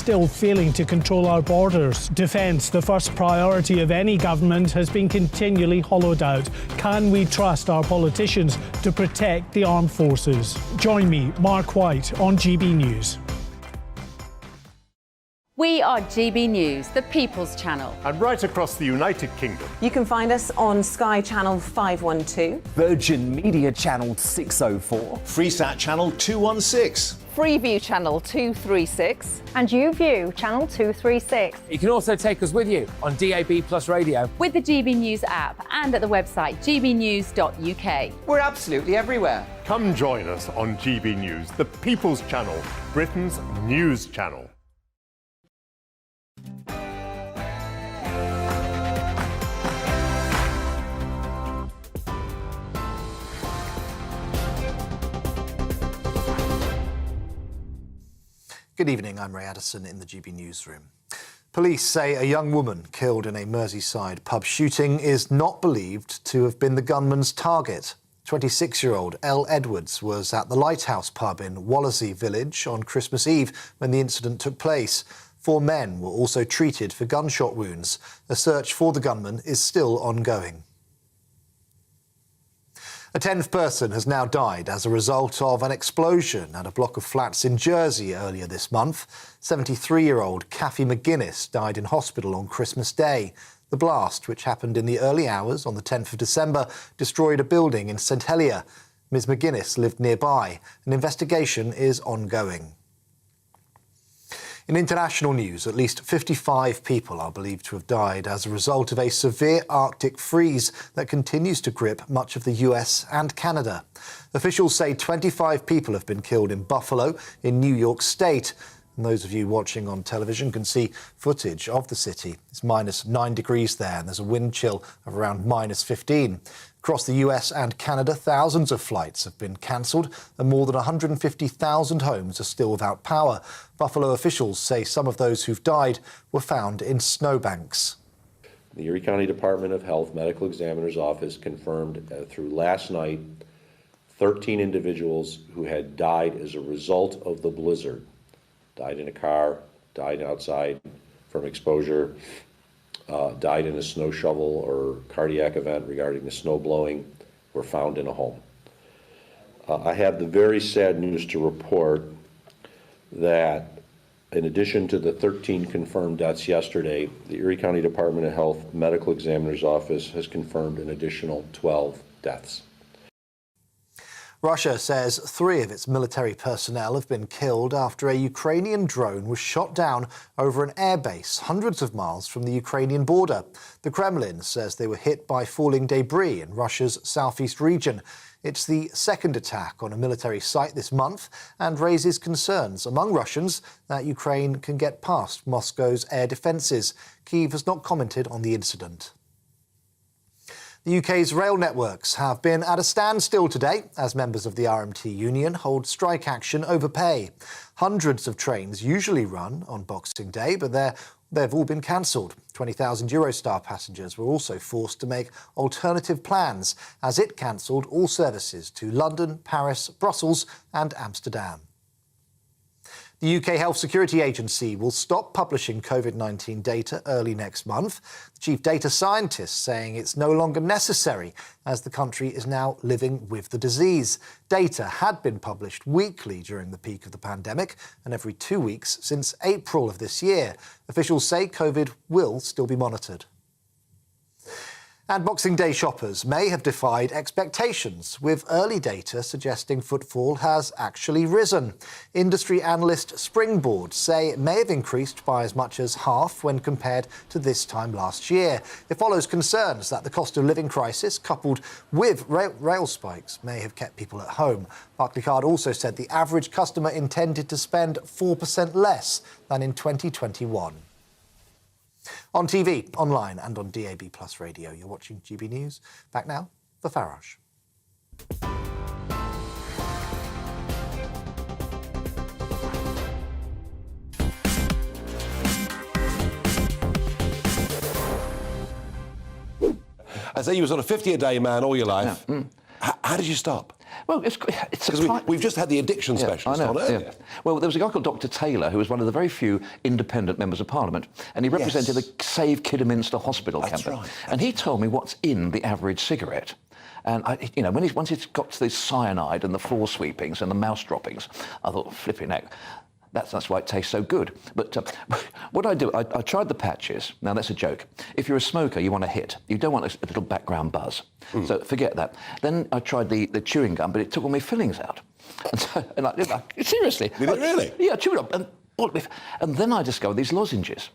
still failing to control our borders. Defence, the first priority of any government, has been continually hollowed out. Can we trust our politicians to protect the armed forces? Join me, Mark White, on GB News. We are GB News, the People's Channel. And right across the United Kingdom. You can find us on Sky Channel 512. Virgin Media Channel 604. Freesat Channel 216. Freeview Channel 236. And YouView Channel 236. You can also take us with you on DAB Plus Radio. With the GB News app and at the website gbnews.uk. We're absolutely everywhere. Come join us on GB News, the People's Channel, Britain's news channel. Good evening, I'm Ray Addison in the GB Newsroom. Police say a young woman killed in a Merseyside pub shooting is not believed to have been the gunman's target. 26-year-old Elle Edwards was at the Lighthouse pub in Wallasey Village on Christmas Eve when the incident took place. 4 men were also treated for gunshot wounds. A search for the gunman is still ongoing. A 10th person has now died as a result of an explosion at a block of flats in Jersey earlier this month. 73-year-old Kathy McGuinness died in hospital on Christmas Day. The blast, which happened in the early hours on the 10th of December, destroyed a building in St Helier. Ms McGuinness lived nearby. An investigation is ongoing. In international news, at least 55 people are believed to have died as a result of a severe Arctic freeze that continues to grip much of the US and Canada. Officials say 25 people have been killed in Buffalo, in New York State. And those of you watching on television can see footage of the city. It's -9 degrees there, and there's a wind chill of around -15. Across the US and Canada, thousands of flights have been cancelled and more than 150,000 homes are still without power. Buffalo officials say some of those who've died were found in snowbanks. The Erie County Department of Health Medical Examiner's Office confirmed through last night 13 individuals who had died as a result of the blizzard. Died in a car, died outside from exposure, died in a snow shovel or cardiac event regarding the snow blowing, were found in a home. I have the very sad news to report that in addition to the 13 confirmed deaths yesterday, the Erie County Department of Health Medical Examiner's Office has confirmed an additional 12 deaths. Russia says 3 of its military personnel have been killed after a Ukrainian drone was shot down over an airbase hundreds of miles from the Ukrainian border. The Kremlin says they were hit by falling debris in Russia's southeast region. It's the second attack on a military site this month and raises concerns among Russians that Ukraine can get past Moscow's air defences. Kyiv has not commented on the incident. The UK's rail networks have been at a standstill today as members of the RMT union hold strike action over pay. Hundreds of trains usually run on Boxing Day, but they've all been cancelled. 20,000 Eurostar passengers were also forced to make alternative plans as it cancelled all services to London, Paris, Brussels and Amsterdam. The UK Health Security Agency will stop publishing COVID-19 data early next month. The chief data scientist saying it's no longer necessary as the country is now living with the disease. Data had been published weekly during the peak of the pandemic and every 2 weeks since April of this year. Officials say COVID will still be monitored. And Boxing Day shoppers may have defied expectations, with early data suggesting footfall has actually risen. Industry analyst Springboard say it may have increased by as much as half when compared to this time last year. It follows concerns that the cost of living crisis, coupled with rail spikes, may have kept people at home. Barclaycard also said the average customer intended to spend 4% less than in 2021. On TV, online and on DAB Plus Radio. You're watching GB News. Back now for Farage. I say you were sort of 50 a day man all your life. Yeah. How did you stop? Well, it's because we've just had the addiction specialist on earlier. Yeah. Well, there was a guy called Dr. Taylor who was one of the very few independent members of Parliament, and he represented the Save Kidderminster Hospital campaign. Right. And he told me what's in the average cigarette. And once he's got to the cyanide and the floor sweepings and the mouse droppings, I thought, flipping heck. That's why it tastes so good. But what I do, I tried the patches. Now, that's a joke. If you're a smoker, you want a hit. You don't want a little background buzz. So forget that. Then I tried the chewing gum, but it took all my fillings out. Seriously. Did it really? Yeah, I chewed up. And then I discovered these lozenges.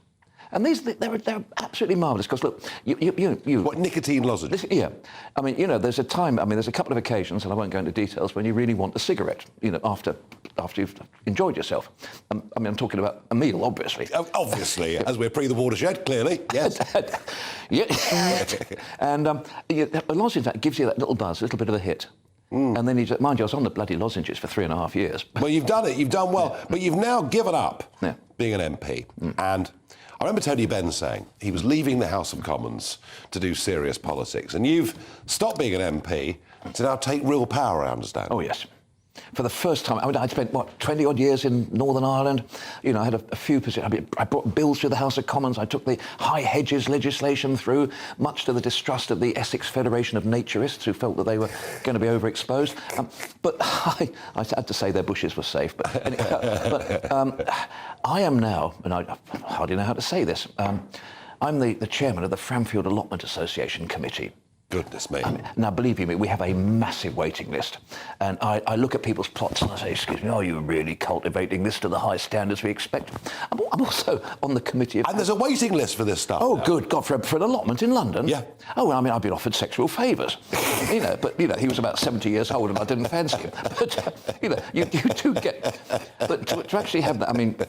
And they're absolutely marvellous, because, look, you... What, nicotine lozenges? Yeah. I mean, there's a time, there's a couple of occasions, and I won't go into details, when you really want a cigarette, after you've enjoyed yourself. I'm talking about a meal, obviously. Obviously, as we're pre the watershed, clearly, yes. Yeah. And a lozenge, that gives you that little buzz, a little bit of a hit. And then, mind you, I was on the bloody lozenges for 3.5 years. Well, you've done it, you've done well. But you've now given up being an MP. And I remember Tony Benn saying he was leaving the House of Commons to do serious politics. And you've stopped being an MP to now take real power, I understand. Oh, yes. For the first time, I'd spent, 20-odd years in Northern Ireland. I had a few positions. I brought bills through the House of Commons. I took the high hedges legislation through, much to the distrust of the Essex Federation of Naturists, who felt that they were going to be overexposed. But I had to say their bushes were safe. But I am now, and I hardly know how to say this, I'm the chairman of the Framfield Allotment Association Committee. Goodness me. Now, believe you me, we have a massive waiting list. And I look at people's plots and I say, excuse me, are you really cultivating this to the high standards we expect? I'm also on the committee of... And there's a waiting list for this stuff. Oh, good God, for an allotment in London? Yeah. Oh, I've been offered sexual favours. But he was about 70 years old and I didn't fancy him. But, you do get... But to actually have that,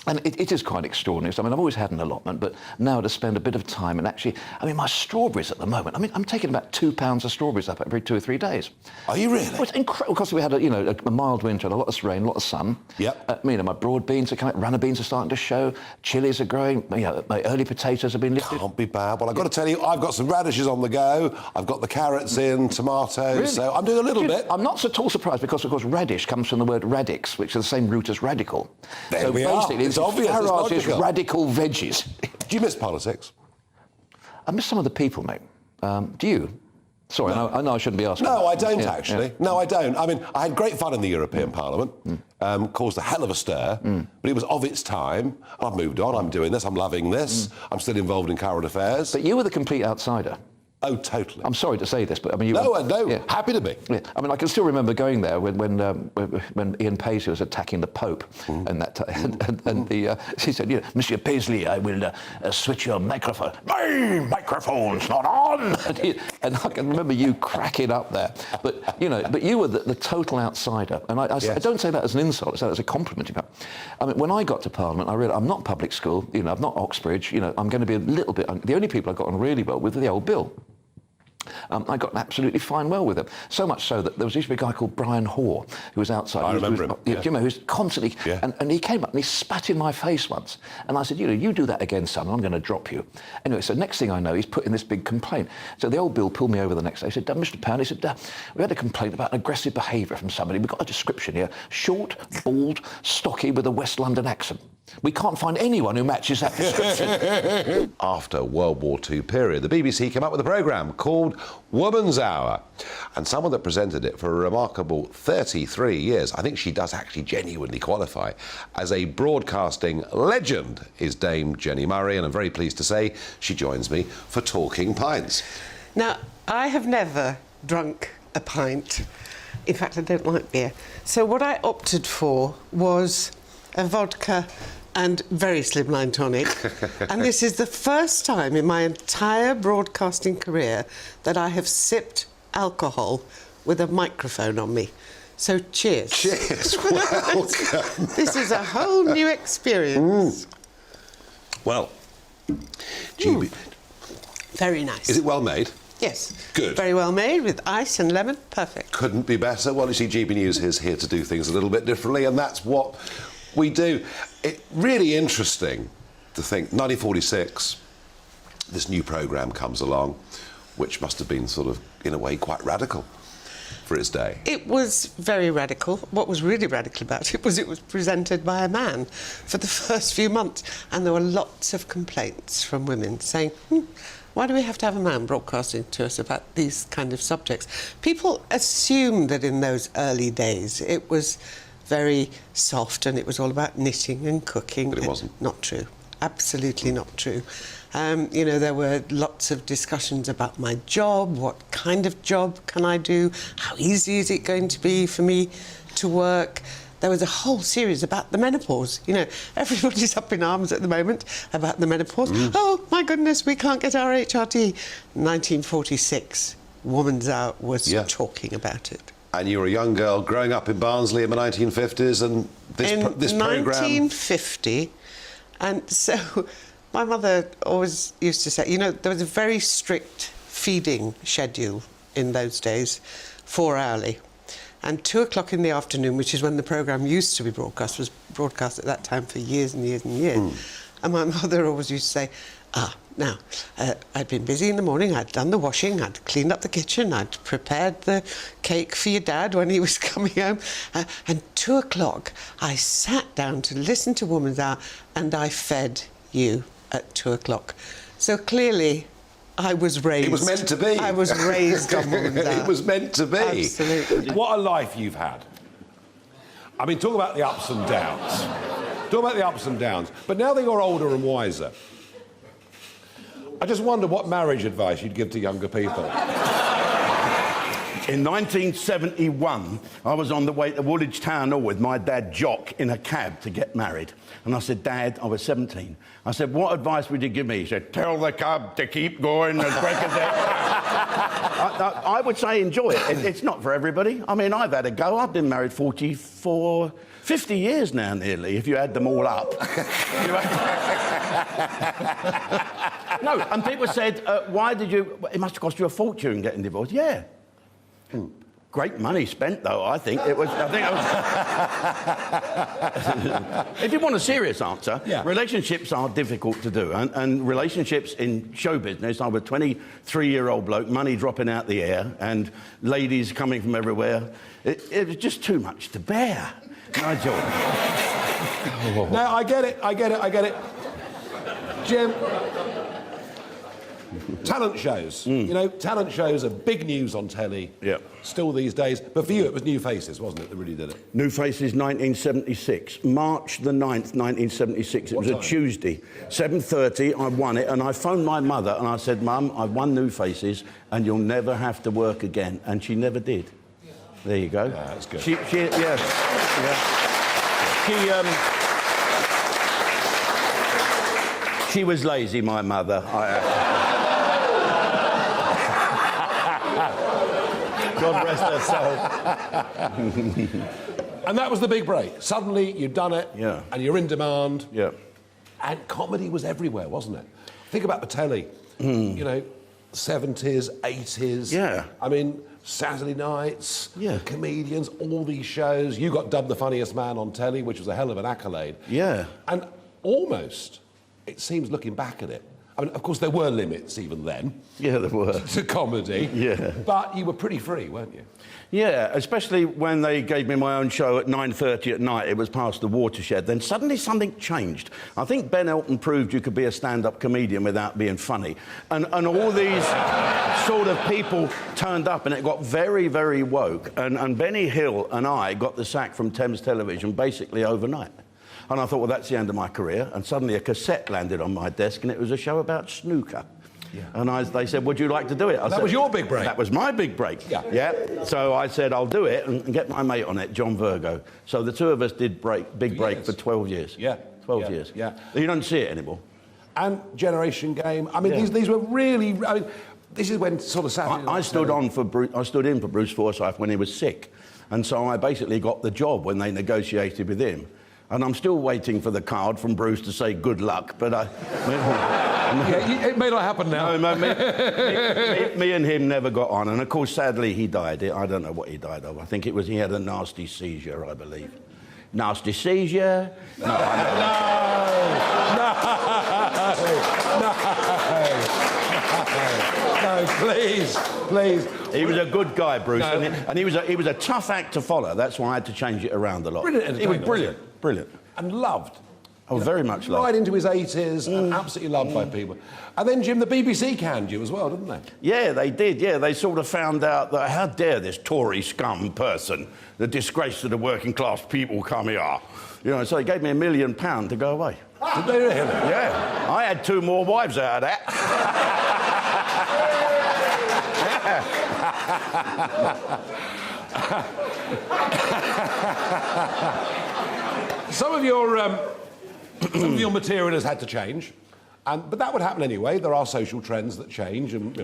and it is quite extraordinary. I've always had an allotment, but now to spend a bit of time and actually... my strawberries at the moment, I'm taking about 2 pounds of strawberries up every 2 or 3 days. Are you really? Well, it's incredible, because we had a mild winter and a lot of rain, a lot of sun. Yep. My broad beans are coming, runner beans are starting to show, chilies are growing, my early potatoes have been lifted. Can't be bad. Well, I've got to tell you, I've got some radishes on the go, I've got the carrots in, tomatoes, really? So I'm doing a little bit. I'm not at all surprised, because, of course, radish comes from the word radix, which is the same root as radical. There we are. Basically, it's obvious. Farage's radical veggies. Do you miss politics? I miss some of the people, mate. Do you? Sorry, no. I know I shouldn't be asking. No, I don't, actually. Yeah. No, I don't. I had great fun in the European Parliament, caused a hell of a stir, but it was of its time. I've moved on, I'm doing this, I'm loving this, I'm still involved in current affairs. But you were the complete outsider. Oh, totally. I'm sorry to say this, but No, happy to be. Yeah. I can still remember going there when Ian Paisley was attacking the Pope, and he said, Monsieur Paisley, I will switch your microphone. My microphone's not on. And I can remember you cracking up there. But you were the total outsider, and I don't say that as an insult. I say that as a compliment. When I got to Parliament, I realised I'm not public school. I'm not Oxbridge. I'm going to be a little bit. The only people I got on really well with were the old Bill. I got absolutely fine well with him. So much so that there was used to be a guy called Brian Hoare, who was outside. I remember him. Who's constantly... Yeah. And he came up and he spat in my face once. And I said, you do that again, son, I'm going to drop you. Anyway, so next thing I know, he's put in this big complaint. So the old Bill pulled me over the next day. He said, Mr. Pound, he said, we had a complaint about an aggressive behaviour from somebody. We've got a description here. Short, bald, stocky, with a West London accent. We can't find anyone who matches that description. After World War II period, the BBC came up with a programme called Woman's Hour. And someone that presented it for a remarkable 33 years, I think she does actually genuinely qualify as a broadcasting legend, is Dame Jenny Murray. And I'm very pleased to say she joins me for Talking Pints. Now, I have never drunk a pint. In fact, I don't like beer. So what I opted for was a vodka and very slimline tonic. And this is the first time in my entire broadcasting career that I have sipped alcohol with a microphone on me. So cheers. Cheers. Welcome. This is a whole new experience. Well, GB... Very nice. Is it well made? Yes. Good. Very well made, with ice and lemon. Perfect. Couldn't be better. Well, you see, GBNews is here to do things a little bit differently, and that's what we do. It's really interesting to think, 1946, this new programme comes along, which must have been sort of, in a way, quite radical. for its day. It was very radical. What was really radical about it was presented by a man for the first few months, and there were lots of complaints from women saying, why do we have to have a man broadcasting to us about these kind of subjects? People assumed that in those early days it was very soft and it was all about knitting and cooking. But it wasn't. Not true. Absolutely not true. You know, there were lots of discussions about my job, what kind of job can I do, how easy is it going to be for me to work. There was a whole series about the menopause. You know, everybody's up in arms at the moment about the menopause. Oh, my goodness, we can't get our HRT. 1946, Woman's Hour was talking about it. And you were a young girl growing up in Barnsley in the 1950s, and this programme... 1950, and so my mother always used to say, you know, there was a very strict feeding schedule in those days, 4-hourly. And 2 o'clock in the afternoon, which is when the programme used to be broadcast, was broadcast at that time for years and years and years. And my mother always used to say, now, I'd been busy in the morning, I'd done the washing, I'd cleaned up the kitchen, I'd prepared the cake for your dad when he was coming home, and 2 o'clock I sat down to listen to Woman's Hour and I fed you at 2 o'clock. So clearly I was raised... It was meant to be. I was raised on Woman's Hour. It was meant to be. Absolutely. What a life you've had. I mean, talk about the ups and downs. Talk about the ups and downs. But now that you're older and wiser, I just wonder what marriage advice you'd give to younger people. In 1971, I was on the way to Woolwich Town Hall with my dad, Jock, in a cab to get married. And I said, Dad, I was 17. I said, what advice would you give me? He said, tell the cab to keep going as quick as it... I would say enjoy it. It's not for everybody. I mean, I've had a go. I've been married 50 years now, nearly, if you add them all up. No, and people said, why did you... It must have cost you a fortune getting divorced. Yeah. Great money spent, though, I think. If you want a serious answer, relationships are difficult to do. And relationships in show business, I was a 23-year-old bloke, money dropping out the air, and ladies coming from everywhere. It was just too much to bear. Nigel. No, I get it. Jim, talent shows. You know, talent shows are big news on telly. Yeah. Still these days. But for you, it was New Faces, wasn't it, that really did it? New Faces, 1976. March the 9th, 1976. It was a Tuesday. 7:30, I won it, and I phoned my mother, and I said, Mum, I've won New Faces, and you'll never have to work again. And she never did. There you go. Yeah, that's good. She was lazy, my mother. God rest her soul. And that was the big break. Suddenly, you'd done it, and you're in demand. Yeah. And comedy was everywhere, wasn't it? Think about the telly. You know, 70s, 80s. Yeah. I mean, Saturday nights, comedians, all these shows. You got dubbed the funniest man on telly, which was a hell of an accolade. Yeah. And almost, it seems, looking back at it, I mean, of course, there were limits even then. Yeah, there were. To comedy. Yeah. But you were pretty free, weren't you? Yeah, especially when they gave me my own show at 9:30 at night. It was past the watershed. Then suddenly something changed. I think Ben Elton proved you could be a stand-up comedian without being funny. And all these sort of people turned up, and it got very, very woke. And Benny Hill and I got the sack from Thames Television basically overnight. And I thought, well, that's the end of my career. And suddenly a cassette landed on my desk, and it was a show about snooker. Yeah. And they said, would you like to do it? That was your big break? That was my big break. Yeah. So I said, I'll do it, and get my mate on it, John Virgo. So the two of us did big break for 12 years. Yeah. 12 years. Yeah. You don't see it anymore. And Generation Game. I mean, these were really... I mean, this is when sort of Saturday I stood in for Bruce Forsyth when he was sick. And so I basically got the job when they negotiated with him. And I'm still waiting for the card from Bruce to say good luck, but it may not happen now. No, me and him never got on. And, of course, sadly, he died. I don't know what he died of. I think it was he had a nasty seizure, I believe. Nasty seizure? No, No, please. please. He was a good guy, Bruce, No. and he was a tough act to follow. That's why I had to change it around a lot. Brilliant He was entertainer, brilliant, brilliant. And loved. Oh, very much loved. Right into his 80s and absolutely loved by people. And then, Jim, the BBC canned you as well, didn't they? Yeah, they did, yeah. They sort of found out that how dare this Tory scum person, the disgrace to the working class people come here. You know, so they gave me £1 million to go away. Did they really? Yeah. I had 2 more wives out of that. Some of your material has had to change, but that would happen anyway. There are social trends that change, and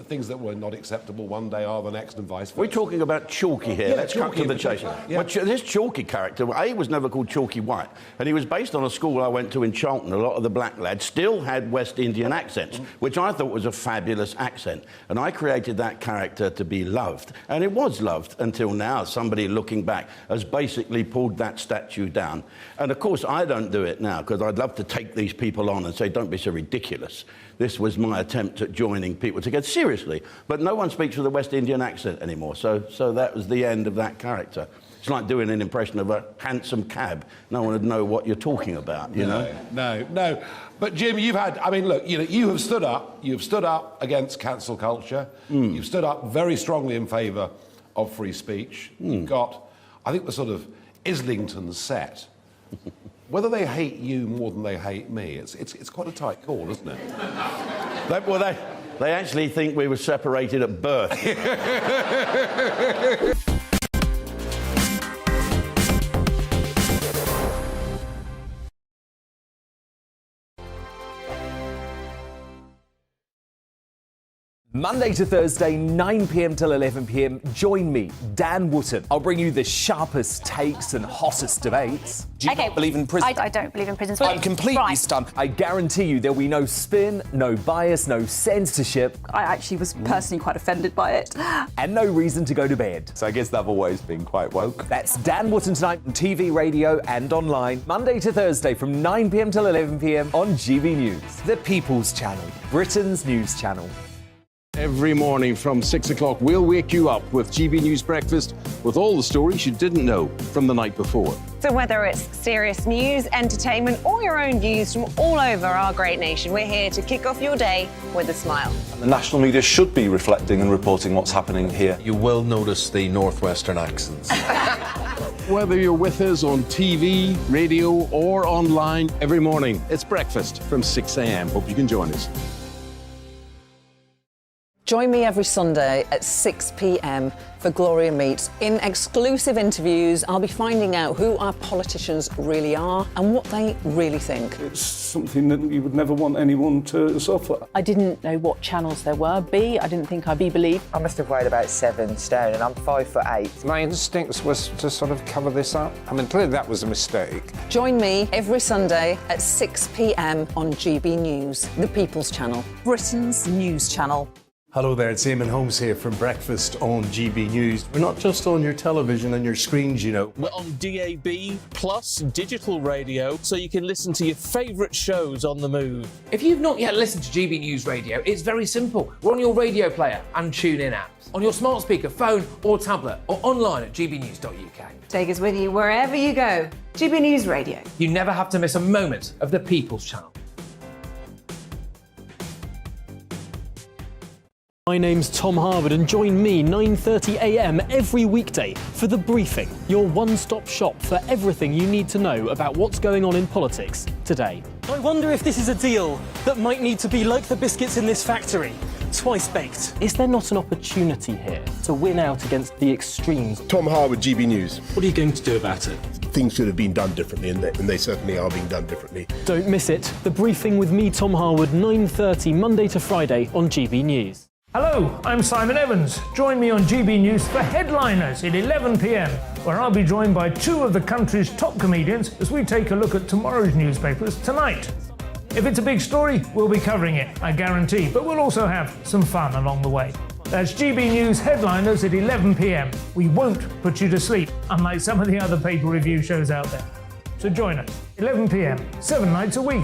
things that were not acceptable one day are the next, and vice versa. We're talking about Chalky here. Yeah, Let's Chalky cut to the in chase. particular, yeah. Well, this Chalky character, A, was never called Chalky White, and he was based on a school I went to in Shilton. A lot of the black lads still had West Indian accents, which I thought was a fabulous accent. And I created that character to be loved, and it was loved until now. Somebody looking back has basically pulled that statue down. And of course, I don't do it now, because I'd love to take these people on and say, don't be so ridiculous. This was my attempt at joining people together, seriously. But no one speaks with a West Indian accent anymore, so that was the end of that character. It's like doing an impression of a hansom cab. No one would know what you're talking about, you know? No. But, Jim, you've had... I mean, look, you have stood up. You've stood up against cancel culture. You've stood up very strongly in favour of free speech. You've got, I think, the sort of Islington set. Whether they hate you more than they hate me, it's quite a tight call, isn't it? They actually think we were separated at birth. Monday to Thursday, 9 p.m. till 11 p.m. Join me, Dan Wootton. I'll bring you the sharpest takes and hottest debates. Do you not believe in prison? I don't believe in prisons. I'm completely stunned. I guarantee you there'll be no spin, no bias, no censorship. I actually was personally quite offended by it. And no reason to go to bed. So I guess they've always been quite woke. That's Dan Wootton tonight on TV, radio and online. Monday to Thursday from 9 p.m. till 11 p.m. on GB News. The People's Channel, Britain's news channel. Every morning from 6 o'clock, we'll wake you up with GB News Breakfast with all the stories you didn't know from the night before. So whether it's serious news, entertainment, or your own views from all over our great nation, we're here to kick off your day with a smile. The national media should be reflecting and reporting what's happening here. You will notice the northwestern accents. Whether you're with us on TV, radio, or online, every morning, it's breakfast from 6 a.m. Hope you can join us. Join me every Sunday at 6 p.m. for Gloria Meets. In exclusive interviews, I'll be finding out who our politicians really are and what they really think. It's something that you would never want anyone to suffer. I didn't know what channels there were. I didn't think I'd be believed. I must have weighed about 7 stone and I'm 5'8". My instincts was to sort of cover this up. I mean, clearly that was a mistake. Join me every Sunday at 6 p.m. on GB News, the People's Channel, Britain's news channel. Hello there, it's Eamon Holmes here from Breakfast on GB News. We're not just on your television and your screens, you know. We're on DAB plus digital radio, so you can listen to your favourite shows on the move. If you've not yet listened to GB News Radio, it's very simple. We're on your radio player and TuneIn apps, on your smart speaker, phone or tablet, or online at gbnews.uk. Take us with you wherever you go. GB News Radio. You never have to miss a moment of the People's Channel. My name's Tom Harwood and join me 9:30 a.m. every weekday for The Briefing, your one-stop shop for everything you need to know about what's going on in politics today. I wonder if this is a deal that might need to be like the biscuits in this factory, twice baked. Is there not an opportunity here to win out against the extremes? Tom Harwood, GB News. What are you going to do about it? Things should have been done differently, and they certainly are being done differently. Don't miss it. The Briefing with me, Tom Harwood, 9:30 Monday to Friday on GB News. Hello, I'm Simon Evans. Join me on GB News for Headliners at 11 p.m, where I'll be joined by two of the country's top comedians as we take a look at tomorrow's newspapers tonight. If it's a big story, we'll be covering it, I guarantee, but we'll also have some fun along the way. That's GB News Headliners at 11 p.m. We won't put you to sleep, unlike some of the other paper review shows out there. So join us, 11 p.m, 7 nights a week.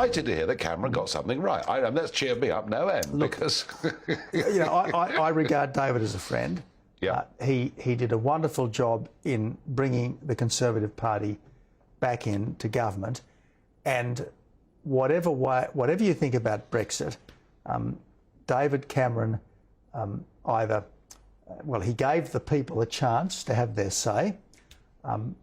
delighted to hear that Cameron got something right. That's cheered me up no end. Look, because I regard David as a friend. Yeah. He did a wonderful job in bringing the Conservative Party back into government, and whatever you think about Brexit, David Cameron he gave the people a chance to have their say,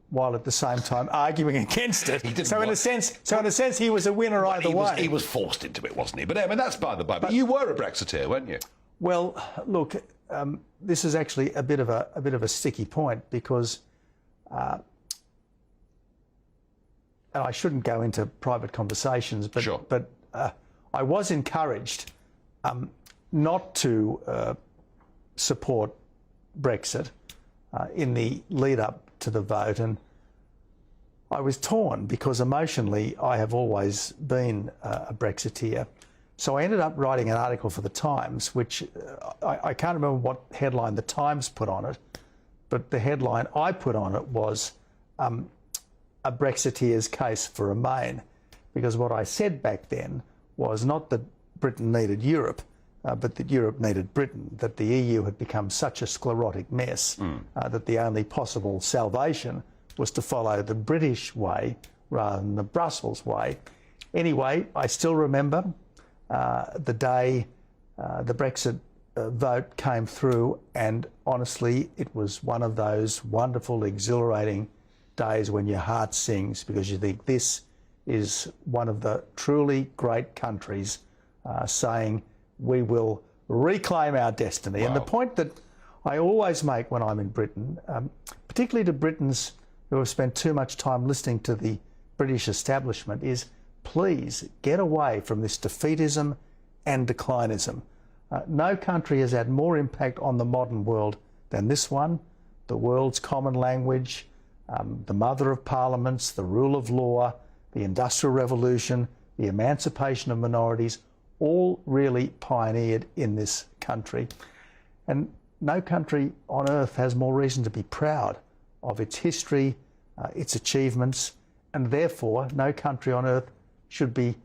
while at the same time arguing against it. In a sense, he was a winner either way. He was forced into it, wasn't he? But I mean, that's by the by. But you were a Brexiteer, weren't you? Well, look, this is actually a bit of a sticky point because, and I shouldn't go into private conversations, but sure. I was encouraged not to support Brexit in the lead up to the vote, and I was torn because emotionally I have always been a Brexiteer. So I ended up writing an article for the Times, which I can't remember what headline the Times put on it, but the headline I put on it was a Brexiteer's case for Remain, because what I said back then was not that Britain needed Europe, but that Europe needed Britain, that the EU had become such a sclerotic mess that the only possible salvation was to follow the British way rather than the Brussels way. Anyway, I still remember the day the Brexit vote came through, and honestly, it was one of those wonderful, exhilarating days when your heart sings because you think this is one of the truly great countries saying we will reclaim our destiny. Wow. And the point that I always make when I'm in Britain, particularly to Britons who have spent too much time listening to the British establishment, is please get away from this defeatism and declinism. No country has had more impact on the modern world than this one. The world's common language, the mother of parliaments, the rule of law, the Industrial Revolution, the emancipation of minorities, all really pioneered in this country. And no country on earth has more reason to be proud of its history, its achievements, and therefore no country on earth should be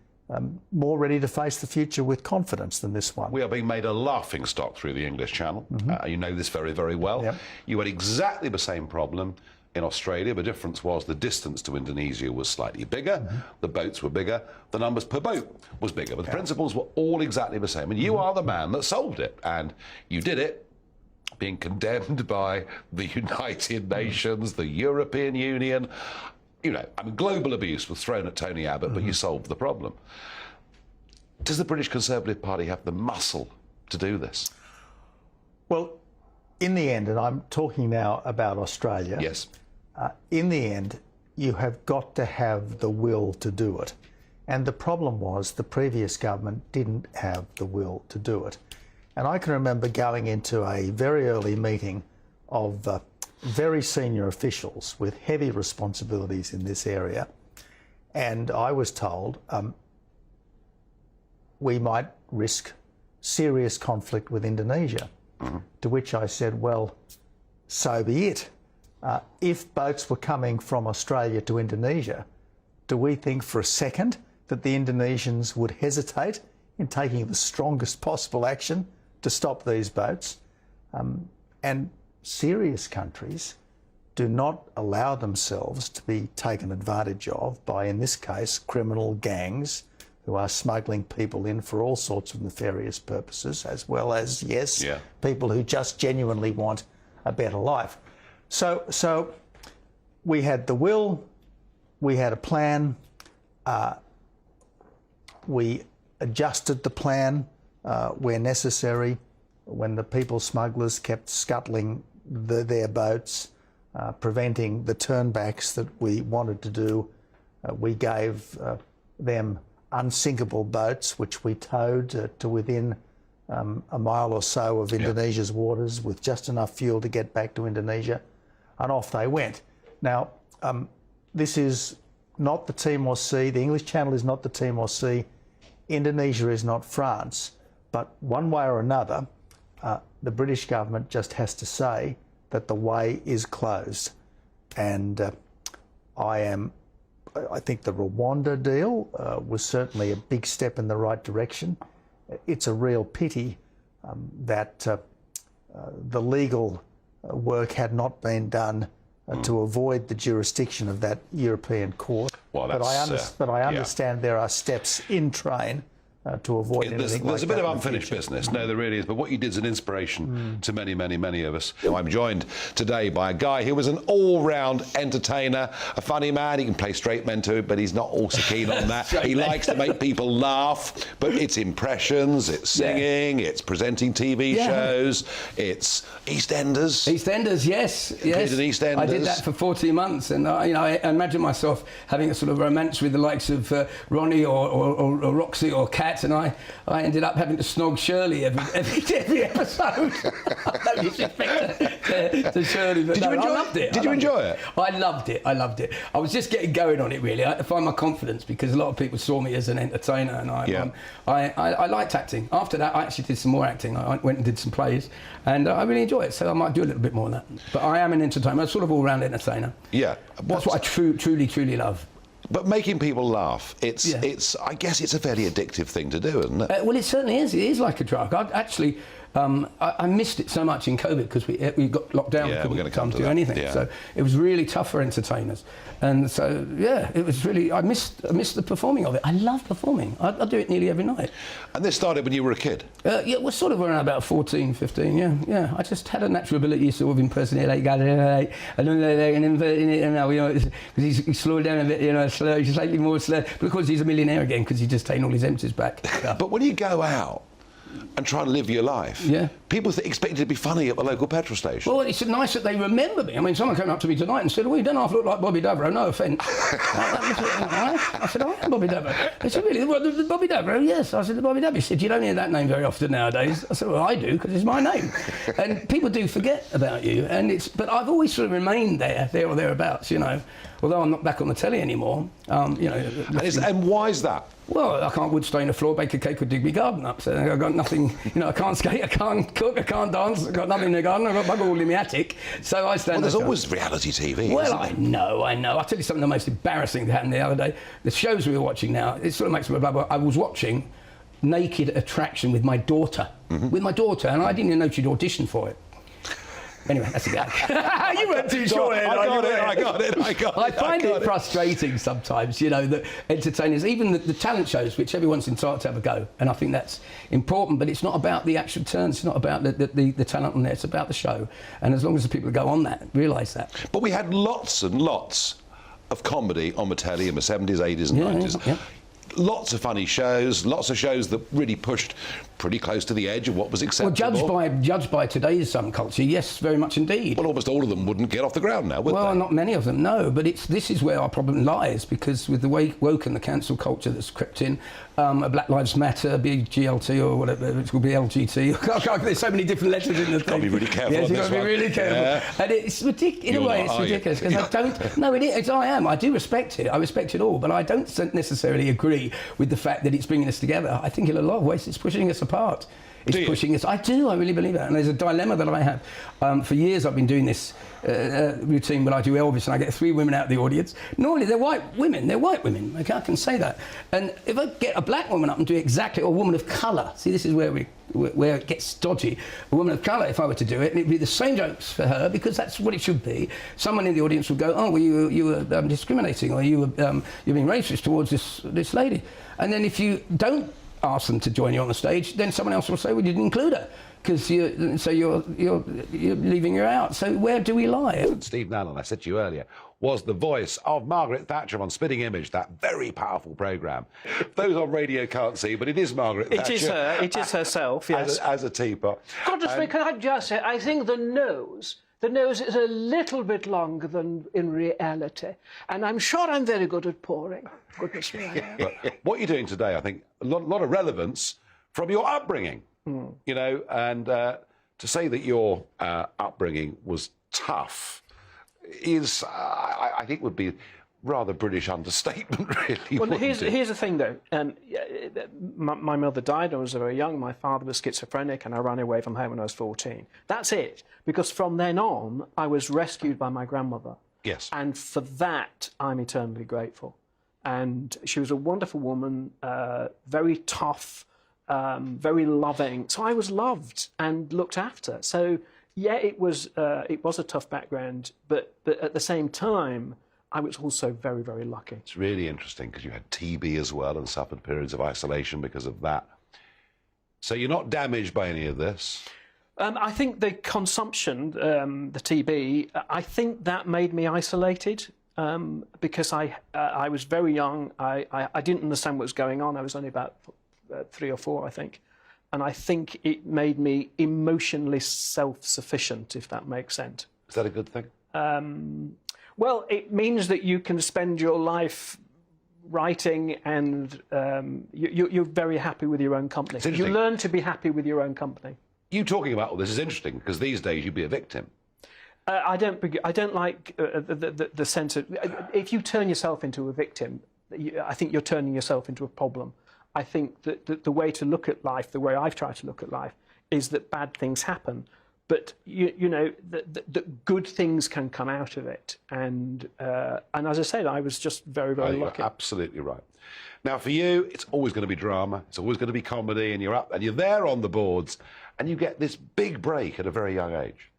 more ready to face the future with confidence than this one. We are being made a laughingstock through the English Channel. You know this very, very well. Yep. You had exactly the same problem in Australia. The difference was the distance to Indonesia was slightly bigger, the boats were bigger, the numbers per boat was bigger, but the principles were all exactly the same. And you are the man that solved it, and you did it being condemned by the United Nations, the European Union. You know, I mean, global abuse was thrown at Tony Abbott, but you solved the problem. Does the British Conservative Party have the muscle to do this? Well, in the end, and I'm talking now about Australia. Yes. In the end, you have got to have the will to do it. And the problem was the previous government didn't have the will to do it. And I can remember going into a very early meeting of very senior officials with heavy responsibilities in this area. And I was told we might risk serious conflict with Indonesia. To which I said, well, so be it. If boats were coming from Australia to Indonesia, do we think for a second that the Indonesians would hesitate in taking the strongest possible action to stop these boats? And serious countries do not allow themselves to be taken advantage of by, in this case, criminal gangs who are smuggling people in for all sorts of nefarious purposes, as well as, yes, people who just genuinely want a better life. So we had the will, we had a plan, we adjusted the plan where necessary. When the people smugglers kept scuttling their boats, preventing the turnbacks that we wanted to do, we gave them unsinkable boats, which we towed to within a mile or so of Indonesia's waters with just enough fuel to get back to Indonesia, and off they went. Now, this is not the Timor Sea. The English Channel is not the Timor Sea. Indonesia is not France. But one way or another, the British government just has to say that the way is closed. And I am I think the Rwanda deal was certainly a big step in the right direction. It's a real pity that the legal work had not been done to avoid the jurisdiction of that European court. Well, but I understand there are steps in train to avoid anything There's a like bit that of in the unfinished future. business. No, there really is. But what you did is an inspiration to many, many, many of us. I'm joined today by a guy who was an all-round entertainer, a funny man. He can play straight men too, but he's not also keen on that. He likes to make people laugh, but it's impressions, it's singing, it's presenting TV shows, it's EastEnders. EastEnders, yes. Yes. In EastEnders. I did that for 14 months, and I imagine myself having a sort of romance with the likes of Ronnie or Roxy or Kat. And I ended up having to snog Shirley every episode. No disrespect to Shirley, but I loved it. Did you enjoy it? I loved it. I was just getting going on it, really. I had to find my confidence because a lot of people saw me as an entertainer, and I liked acting. After that, I actually did some more acting. I went and did some plays, and I really enjoy it. So I might do a little bit more of that. But I am an entertainer, a sort of all-round entertainer. Yeah, that's what I truly love. But making people laugh, it's I guess it's a fairly addictive thing to do, isn't it? Well, it certainly is. It is like a drug. I missed it so much in COVID because we got locked down. Yeah, we we're couldn't come to do that. anything. Yeah. So it was really tough for entertainers. And so, yeah, it was really, I missed the performing of it. I love performing. I do it nearly every night. And this started when you were a kid? Yeah, well, sort of around about 14, 15, yeah. I just had a natural ability to sort of impersonate like God, and because he slowed down a bit, slow, just slightly more slow. But of course, he's a millionaire again because he's just taken all his empties back. But when you go out and try to live your life, people expect you to be funny at the local petrol station. Well, it's nice that they remember me. I mean, someone came up to me tonight and said, well, you don't half look like Bobby Davro, no offence. I said, I am Bobby Davro. They said, really? Bobby Davro? Yes. I said, Bobby Davro. He said, you don't hear that name very often nowadays. I said, well, I do, because it's my name. And people do forget about you. But I've always sort of remained there or thereabouts, although I'm not back on the telly anymore. And why is that? Well, I can't wood stain a floor, bake a cake or dig my garden up. So I've got nothing, I can't skate, I can't cook, I can't dance, I've got nothing in the garden, I've got bug all in my attic. So I stand. Well, there's always reality TV. Well, isn't there? I know. I'll tell you something the most embarrassing that happened the other day. The shows we were watching now, it sort of makes me blah, blah. I was watching Naked Attraction with my daughter. And I didn't even know she'd auditioned for it. Anyway, that's a gag. You weren't too sure. I got it. I find it frustrating sometimes, that entertainers, even the talent shows, which everyone's entitled to have a go, and I think that's important, but it's not about the actual turns, it's not about the talent on there, it's about the show. And as long as the people that go on that realise that. But we had lots and lots of comedy on the telly in the 70s, 80s and 90s. Yeah. Lots of funny shows, lots of shows that really pushed pretty close to the edge of what was acceptable. Well, judged by today's culture, yes, very much indeed. Well, almost all of them wouldn't get off the ground now, would they? Well, not many of them, no. But this is where our problem lies, because with the woke and the cancel culture that's crept in, Black Lives Matter, BGLT or whatever it's called, BLGT. There's so many different letters in the thing. Got to be really careful. Yes, you've got to be really careful. Yeah. And it's ridiculous. In a way, it's ridiculous because I don't. No, it is. I am. I do respect it. I respect it all, but I don't necessarily agree with the fact that it's bringing us together. I think in a lot of ways it's pushing us apart. It's pushing us. I do. I really believe that. And there's a dilemma that I have. For years, I've been doing this routine when I do Elvis, and I get 3 women out of the audience. Normally, they're white women. Okay, I can say that. And if I get a black woman up and do exactly, or a woman of colour, see, this is where it gets dodgy. A woman of colour, if I were to do it, and it'd be the same jokes for her because that's what it should be. Someone in the audience would go, "Oh, well, you were discriminating, or you're being racist towards this lady." And then if you don't ask them to join you on the stage, then someone else will say, well, you didn't include her, because you're leaving her out. So where do we lie? Steve Nallon, I said to you earlier, was the voice of Margaret Thatcher on Spitting Image, that very powerful programme. Those on radio can't see, but it is Margaret Thatcher. It is her. It is herself, yes. As a teapot. Can I just say, I think the nose is a little bit longer than in reality. And I'm sure I'm very good at pouring. Goodness me, I am. But what you're doing today, I think, a lot of relevance from your upbringing. And to say that your upbringing was tough is, I think, would be rather British understatement, really. Well, here's the thing, though. My mother died when I was very young. My father was schizophrenic, and I ran away from home when I was 14. That's it. Because from then on, I was rescued by my grandmother. Yes. And for that, I'm eternally grateful. and she was a wonderful woman, very tough, very loving. So I was loved and looked after. So yeah, it was a tough background, but at the same time, I was also very, very lucky. It's really interesting because you had TB as well and suffered periods of isolation because of that. So you're not damaged by any of this? I think the consumption, the TB, I think that made me isolated because I was very young. I didn't understand what was going on. I was only about 3 or 4, I think. And I think it made me emotionally self-sufficient, if that makes sense. Is that a good thing? Well, it means that you can spend your life writing and you're very happy with your own company. You learn to be happy with your own company. You talking about all this is interesting because these days you'd be a victim. I don't like the sense of... If you turn yourself into a victim, I think you're turning yourself into a problem. I think that the way to look at life, the way I've tried to look at life, is that bad things happen, but you know that good things can come out of it. And as I said, I was just very, very lucky. You're absolutely right. Now, for you, it's always going to be drama. It's always going to be comedy, and you're up and you're there on the boards, and you get this big break at a very young age.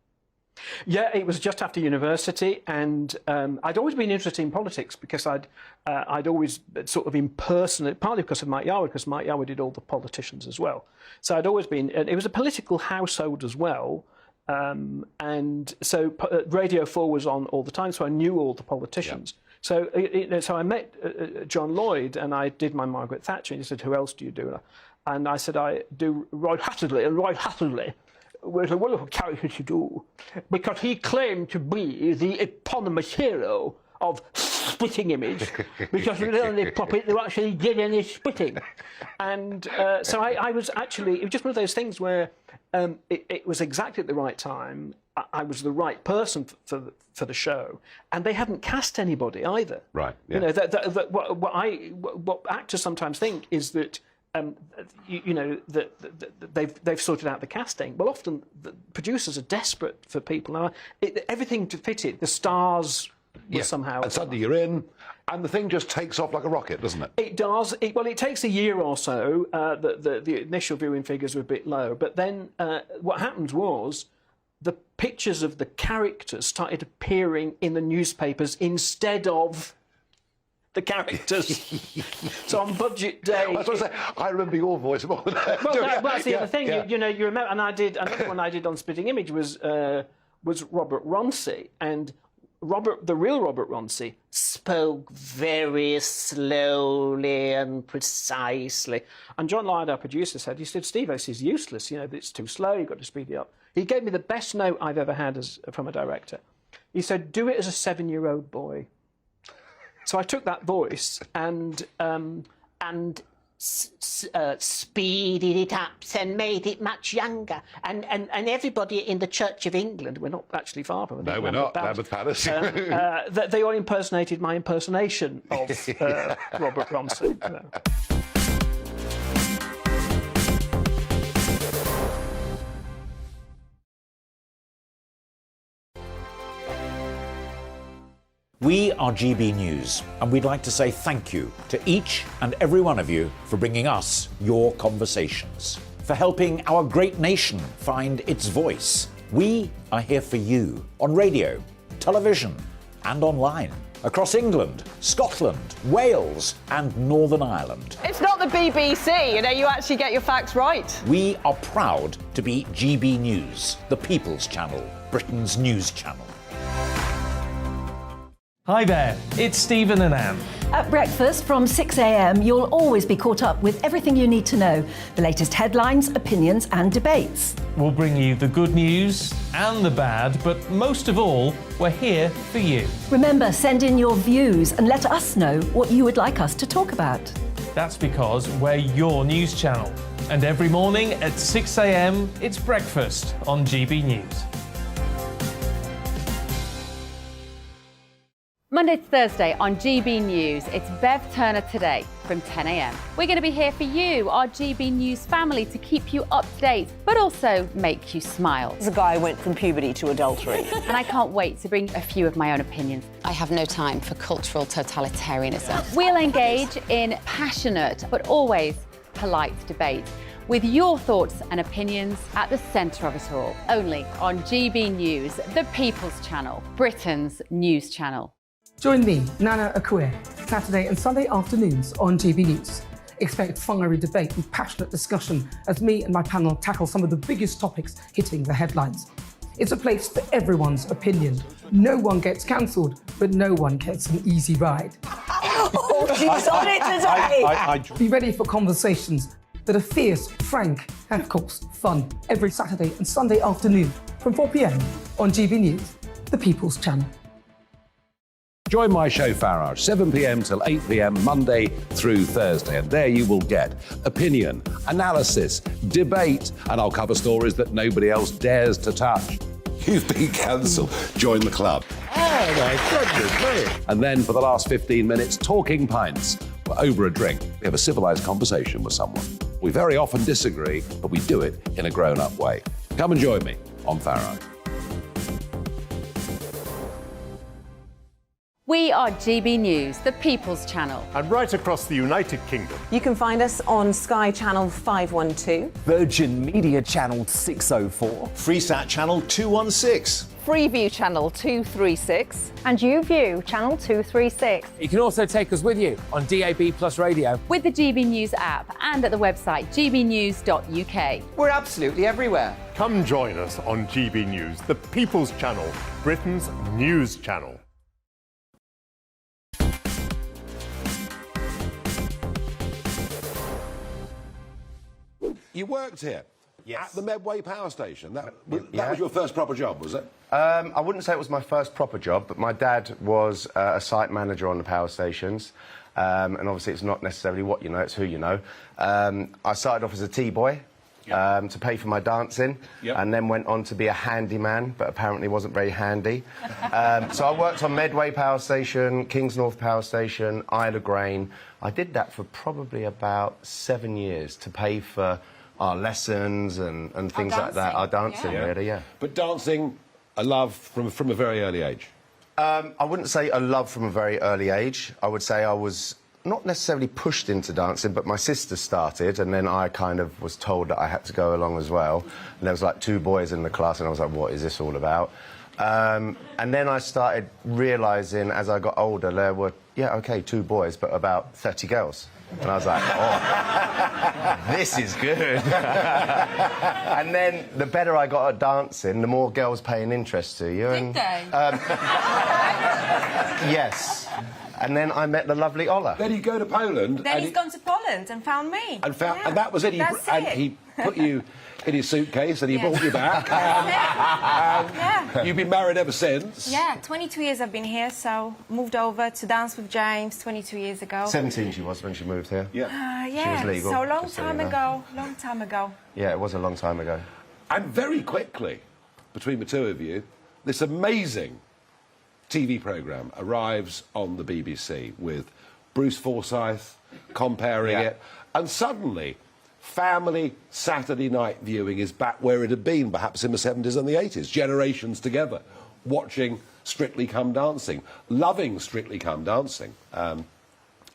Yeah, it was just after university, and I'd always been interested in politics because I'd always sort of impersonate, partly because of Mike Yarwood, because Mike Yarwood did all the politicians as well. So I'd always been, and it was a political household as well, and so Radio 4 was on all the time, so I knew all the politicians. Yeah. So I met John Lloyd, and I did my Margaret Thatcher, and he said, "Who else do you do?" And I said, "I do Roy Hattersley," and Roy Hattersley was a wonderful character to do because he claimed to be the eponymous hero of spitting image because the only puppet who actually did any spitting. And so I was actually, it was just one of those things where it was exactly at the right time. I was the right person for the show, and they hadn't cast anybody either. Right. Yeah. You know, what actors sometimes think is that you know, they've sorted out the casting. Well, often the producers are desperate for people. Now, everything to fit it, the stars were somehow... And suddenly you're in, and the thing just takes off like a rocket, doesn't it? It does. Well, it takes a year or so. The initial viewing figures were a bit low. But then what happened was the pictures of the characters started appearing in the newspapers instead of the characters. So on budget day... I remember your voice more than that. Well, that's the other thing. Yeah. You know, you remember, and I did, another one I did on Spitting Image was Robert Ronsey, and the real Robert Ronsey spoke very slowly and precisely. And John Lloyd, our producer, said, "Steve, this is useless, you know, it's too slow, you've got to speed it up." He gave me the best note I've ever had from a director. He said, "Do it as a 7-year-old boy." So I took that voice and speeded it up and made it much younger. And everybody in the Church of England, we're not actually far from it. No, we're not, Lambeth Palace. They all impersonated my impersonation of Robert Ronsey. We are GB News, and we'd like to say thank you to each and every one of you for bringing us your conversations, for helping our great nation find its voice. We are here for you on radio, television, and online, across England, Scotland, Wales, and Northern Ireland. It's not the BBC, you know, you actually get your facts right. We are proud to be GB News, the People's Channel, Britain's news channel. Hi there, it's Stephen and Anne. At breakfast from 6 a.m, you'll always be caught up with everything you need to know, the latest headlines, opinions and debates. We'll bring you the good news and the bad, but most of all, we're here for you. Remember, send in your views and let us know what you would like us to talk about. That's because we're your news channel. And every morning at 6 a.m, it's breakfast on GB News. Money And it's Thursday on GB News. It's Bev Turner Today from 10 a.m. We're going to be here for you, our GB News family, to keep you up to date, but also make you smile. The guy went from puberty to adultery. And I can't wait to bring a few of my own opinions. I have no time for cultural totalitarianism. We'll engage in passionate, but always polite debate, with your thoughts and opinions at the centre of it all. Only on GB News, the People's Channel, Britain's news channel. Join me, Nana Akue, Saturday and Sunday afternoons on GB News. Expect fiery debate and passionate discussion as me and my panel tackle some of the biggest topics hitting the headlines. It's a place for everyone's opinion. No one gets cancelled, but no one gets an easy ride. Oh, she's on it today! Be ready for conversations that are fierce, frank, and of course, fun. Every Saturday and Sunday afternoon from 4 p.m. on GB News, the People's Channel. Join my show Farage, 7 p.m. till 8 p.m. Monday through Thursday, and there you will get opinion, analysis, debate, and I'll cover stories that nobody else dares to touch. You've been cancelled. Join the club. Oh my goodness me! And then for the last 15 minutes, talking pints. We're over a drink. We have a civilised conversation with someone. We very often disagree, but we do it in a grown-up way. Come and join me on Farage. We are GB News, the People's Channel. And right across the United Kingdom. You can find us on Sky Channel 512. Virgin Media Channel 604. Freesat Channel 216. Freeview Channel 236. And YouView Channel 236. You can also take us with you on DAB Plus Radio. With the GB News app and at the website gbnews.uk. We're absolutely everywhere. Come join us on GB News, the People's Channel, Britain's news channel. You worked here? Yes. At the Medway Power Station? That was your first proper job, was it? I wouldn't say it was my first proper job, but my dad was a site manager on the power stations. And obviously it's not necessarily what you know, it's who you know. I started off as a tea boy to pay for my dancing, and then went on to be a handyman, but apparently wasn't very handy. So I worked on Medway Power Station, Kingsnorth Power Station, Isle of Grain. I did that for probably about 7 years to pay for our lessons and things like that. Our dancing, really, yeah. But dancing, a love from a very early age? I wouldn't say a love from a very early age. I would say I was not necessarily pushed into dancing, but my sister started, and then I kind of was told that I had to go along as well. And there was like 2 boys in the class, and I was like, what is this all about? And then I started realising as I got older, there were, 2 boys, but about 30 girls. And I was like, oh, this is good. And then the better I got at dancing, the more girls paying interest to you. Did they? Yes. And then I met the lovely Ola. Then you go to Poland. Then he's gone to Poland and found me. And that was it. He put you in his suitcase and he brought you back. You've been married ever since. Yeah, 22 years I've been here, so moved over to dance with James 22 years ago. 17 she was when she moved here. Yeah, she was legal. So long time ago. Yeah, it was a long time ago. And very quickly, between the two of you, this amazing TV programme arrives on the BBC with Bruce Forsyth comparing it, and suddenly family Saturday night viewing is back where it had been, perhaps in the 70s and the 80s, generations together, watching Strictly Come Dancing, loving Strictly Come Dancing. And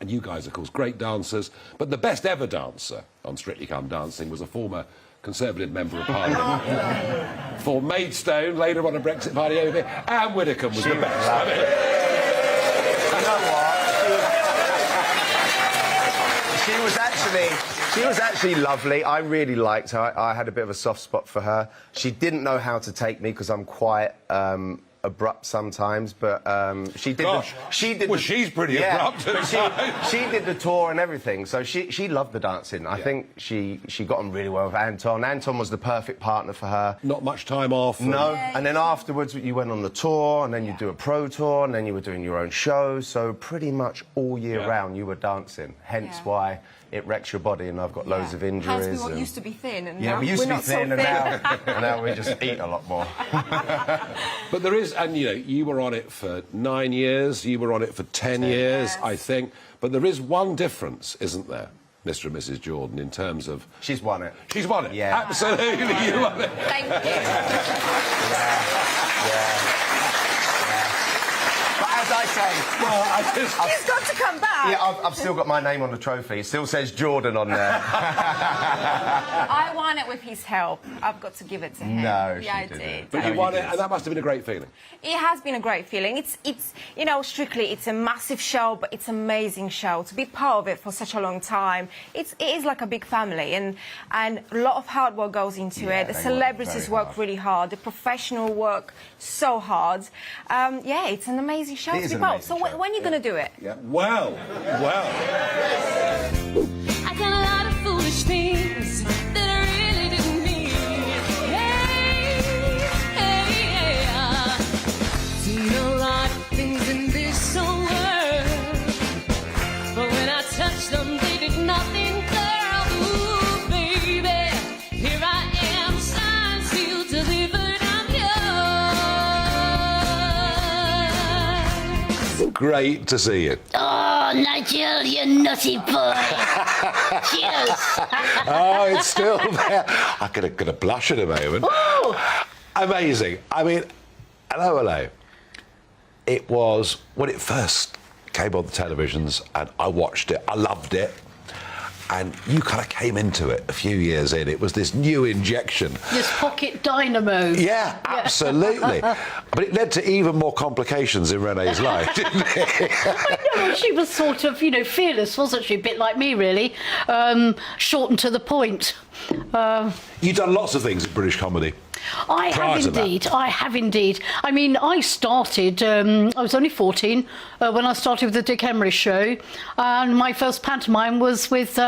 you guys, of course, great dancers, but the best ever dancer on Strictly Come Dancing was a former Conservative Member of Parliament for Maidstone, later on a Brexit party over here. Anne Widdecombe was the best. I mean, you know what? She was actually lovely. I really liked her. I had a bit of a soft spot for her. She didn't know how to take me because I'm quite abrupt sometimes, but she did. She's pretty abrupt. She did the tour and everything, so she loved the dancing. I think she got on really well with Anton. Anton was the perfect partner for her. Not much time off. No, and then afterwards you went on the tour, and then you do a pro tour, and then you were doing your own show. So pretty much all year round you were dancing. Hence why it wrecks your body, and I've got loads of injuries. Hence, we used to be thin, and yeah, now we used we're to be not so thin, and thin. now we just eat a lot more. But there is, and you know, you were on it for 9 years, you were on it for 10 years, I think. But there is one difference, isn't there, Mr. and Mrs. Jordan, in terms of... She's won it. She's won it. Yeah. Absolutely, you won it. Thank you. But as I say... Well, He's got to come back. Yeah, I've still got my name on the trophy. It still says Jordan on there. I won it with his help. I've got to give it to him. No, yeah, I didn't. did. But you won it, and that must have been a great feeling. It has been a great feeling. It's you know, Strictly, it's a massive show, but it's an amazing show. To be part of it for such a long time, it is like a big family, and a lot of hard work goes into it. The celebrities work really hard. The professional work so hard. Yeah, it's an amazing show to be part of. So when are you going to do it? Yeah. Well. I've done a lot of foolish things that I really didn't mean. Hey, seen a lot of things in this whole world, but when I touched them, they did nothing, girl. Ooh, baby, here I am, signed, sealed, delivered, I'm yours. Great to see you. Oh, Nigel, you nutty boy. Cheers. Oh, it's still there. I'm gonna blush in a moment. Ooh. Amazing. I mean, hello. It was when it first came on the televisions, and I watched it. I loved it. And you kind of came into it a few years in. It was this new injection. This pocket dynamo. Yeah, absolutely. But it led to even more complications in Renee's life, didn't it? I know, she was sort of, fearless, wasn't she? A bit like me, really. Short and to the point. You've done lots of things in British comedy. I have indeed. I mean, I started, I was only 14 when I started with the Dick Emery show, and my first pantomime was with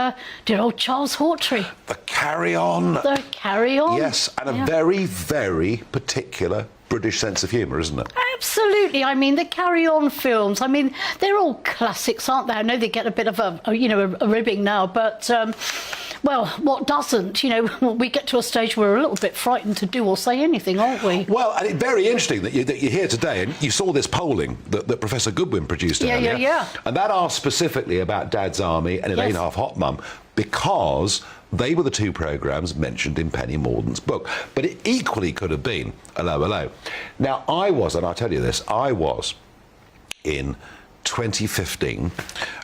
dear old Charles Hawtrey. The Carry On. The Carry On. Yes, and a very, very particular British sense of humour, isn't it? Absolutely. I mean, the Carry On films, I mean, they're all classics, aren't they? I know they get a bit of a ribbing now, but... well, what doesn't? We get to a stage where we're a little bit frightened to do or say anything, aren't we? Well, and it's very interesting that you're here today, and you saw this polling that Professor Goodwin produced earlier. Yeah. And that asked specifically about Dad's Army and 11.5 Hot Mum, because they were the two programmes mentioned in Penny Morden's book. But it equally could have been Hello. Now, I was, and I'll tell you this, I was in 2015,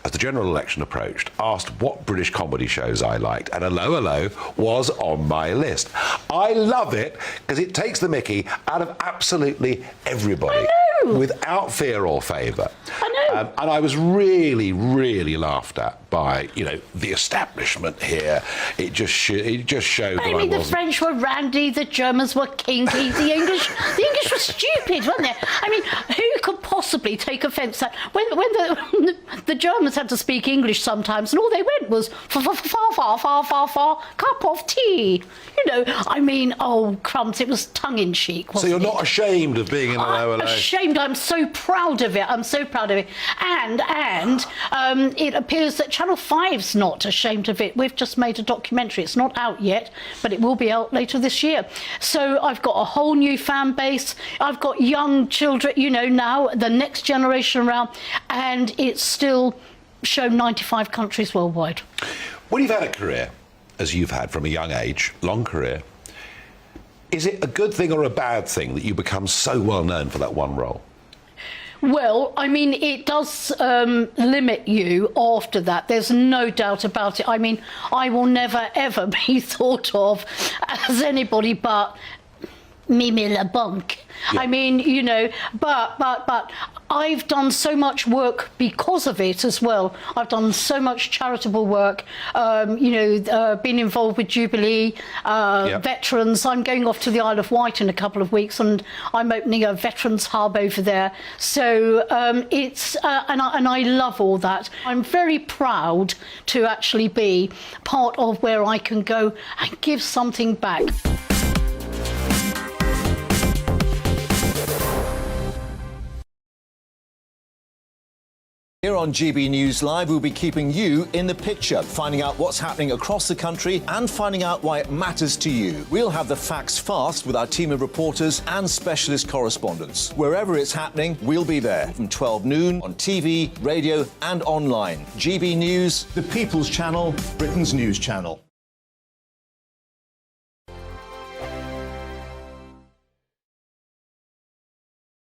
as the general election approached, asked what British comedy shows I liked, and Hello was on my list. I love it because it takes the mickey out of absolutely everybody without fear or favour. I know. And I was really, really laughed at by, the establishment here. It just showed that I mean, the French were randy, the Germans were kinky, the English were stupid, weren't they? I mean, who could possibly take offence at when the Germans had to speak English sometimes, and all they went was far, cup of tea. I mean, oh crumbs, it was tongue in cheek. So you're not ashamed of being in Hello? I'm ashamed. I'm so proud of it. And it appears that Channel 5's not ashamed of it. We've just made a documentary. It's not out yet, but it will be out later this year. So I've got a whole new fan base. I've got young children, now, the next generation around, and it's still shown 95 countries worldwide. When you've had a career, as you've had from a young age, long career, is it a good thing or a bad thing that you become so well known for that one role? Well, I mean, it does limit you after that. There's no doubt about it. I mean, I will never, ever be thought of as anybody but Mimi LeBlanc. Yeah. I mean, but I've done so much work because of it as well. I've done so much charitable work, been involved with Jubilee, veterans. I'm going off to the Isle of Wight in a couple of weeks, and I'm opening a veterans hub over there. So it's, and I love all that. I'm very proud to actually be part of where I can go and give something back. Here on GB News Live, we'll be keeping you in the picture, finding out what's happening across the country and finding out why it matters to you. We'll have the facts fast with our team of reporters and specialist correspondents. Wherever it's happening, we'll be there from 12 noon on TV, radio and online. GB News, the People's Channel, Britain's news channel.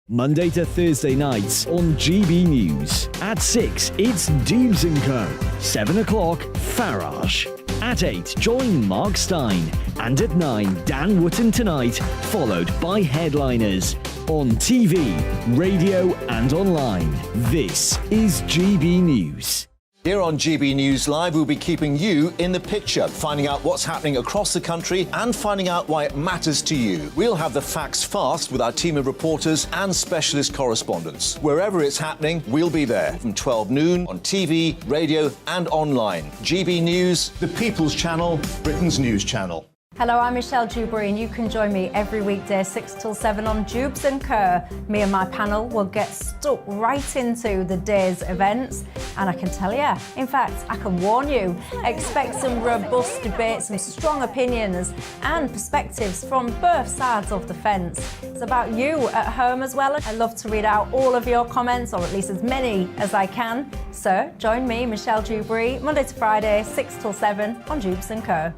Monday to Thursday nights on GB News. At 6, it's Dubes & Co. 7 o'clock, Farage. At 8, join Mark Stein. And at 9, Dan Wootton Tonight, followed by Headliners. On TV, radio and online. This is GB News. Here on GB News Live, we'll be keeping you in the picture, finding out what's happening across the country and finding out why it matters to you. We'll have the facts fast with our team of reporters and specialist correspondents. Wherever it's happening, we'll be there from 12 noon on TV, radio and online. GB News, the People's Channel, Britain's news channel. Hello, I'm Michelle Dewberry and you can join me every weekday 6 till 7 on Dubes & Co. Me and my panel will get stuck right into the day's events and I can tell you, in fact, I can warn you, expect some robust debates, some strong opinions and perspectives from both sides of the fence. It's about you at home as well. I love to read out all of your comments, or at least as many as I can. So join me, Michelle Dewberry, Monday to Friday, 6 till 7 on Dubes & Co.